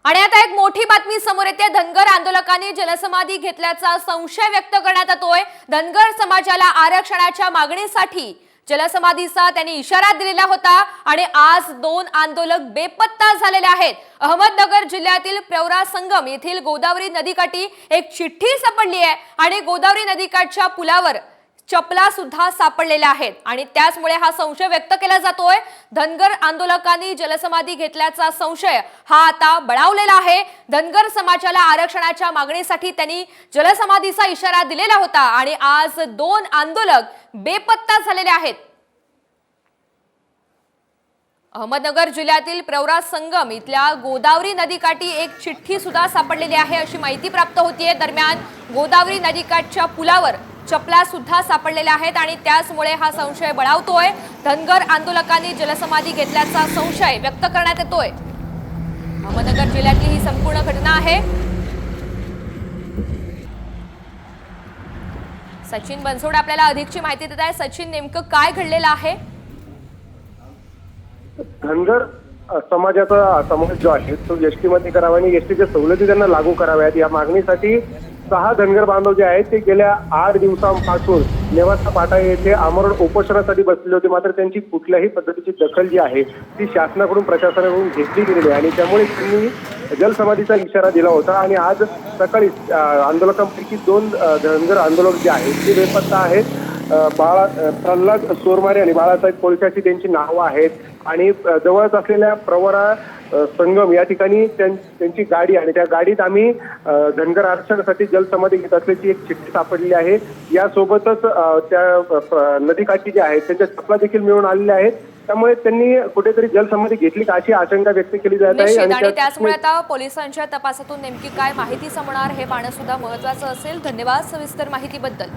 आणि आता एक मोठी बातमी समोर येते। धनगर आंदोलकांनी जलसमाधी घेतल्याचा संशय व्यक्त करण्यात येतोय। धनगर समाजाला आरक्षणाच्या मागणीसाठी जलसमाधीचा त्यांनी इशारा दिलेला होता आणि आज दोन आंदोलक बेपत्ता झालेले आहेत। अहमदनगर जिल्ह्यातील प्रवरा संगम येथील गोदावरी नदीकाठी एक चिठ्ठी सापडली आहे आणि गोदावरी नदीकाठच्या पुलावर चपला सुद्धा सापडलेल्या आहेत आणि त्याचमुळे हा संशय व्यक्त केला जातोय। धनगर आंदोलकांनी जलसमाधी घेतल्याचा संशय हा आता बळावलेला आहे। धनगर समाजाला आरक्षणाच्या मागणीसाठी त्यांनी जलसमाधीचा इशारा दिलेला होता आणि आज दोन आंदोलक बेपत्ता झालेले आहेत। अहमदनगर जिल्ह्यातील प्रवरा संगम इथल्या गोदावरी नदीकाठी एक चिठ्ठी सुद्धा सापडलेली आहे अशी माहिती प्राप्त होतीये। दरम्यान गोदावरी नदीकाठच्या पुलावर चपला सुद्धा सापडलेल्या आहेत आणि त्याचमुळे हा संशय बळावतोय। धनगर आंदोलकांनी जलसमाधी घेतल्याचा संशय व्यक्त करण्यात येतोय। अहमदनगर जिल्ह्यातली ही संपूर्ण घटना आहे। सचिन बनसोड आपल्याला अधिकची माहिती देत आहे। सचिन, नेमकं काय घडलेलं आहे? धनगर समाजाचा समाज जो आहे तो एसटी मध्ये करावा आणि एसटीच्या सवलती त्यांना लागू कराव्यात या मागणीसाठी 6 धनगर बांधव जे आहेत ते गेल्या 8 दिवसांपासून नेवासा पाटा येथे आमरण उपोषणासाठी बसलेले होते। मात्र त्यांची कुठल्याही पद्धतीची दखल जी आहे ती शासनाकडून प्रशासनाकडून घेतली गेलेली आहे आणि त्यामुळे त्यांनी जलसमाधीचा इशारा दिला होता आणि आज सकाळी आंदोलकांपैकी 2 धनगर आंदोलक जे आहेत ते बेपत्ता आहेत। प्रल्हाद सोरमारे आणि बाळासाहेब कोळशाची त्यांची नावं आहेत आणि जवळच असलेल्या प्रवरा संगम या ठिकाणी त्यांची गाडी आणि त्या गाडीत आम्ही धनगर आरक्षणासाठी जलसमाधी घेत असल्याची एक चिठ्ठी सापडली आहे। यासोबतच त्या नदीकाठी जे आहेत त्यांच्या चपला देखील मिळून आलेल्या आहेत। त्यामुळे त्यांनी कुठेतरी जलसमाधी घेतली का अशी आशंका व्यक्त केली जात आहे आणि त्याचमुळे आता पोलिसांच्या तपासातून नेमकी काय माहिती समोर हे पाहणं सुद्धा महत्त्वाचं असेल। धन्यवाद सविस्तर माहितीबद्दल।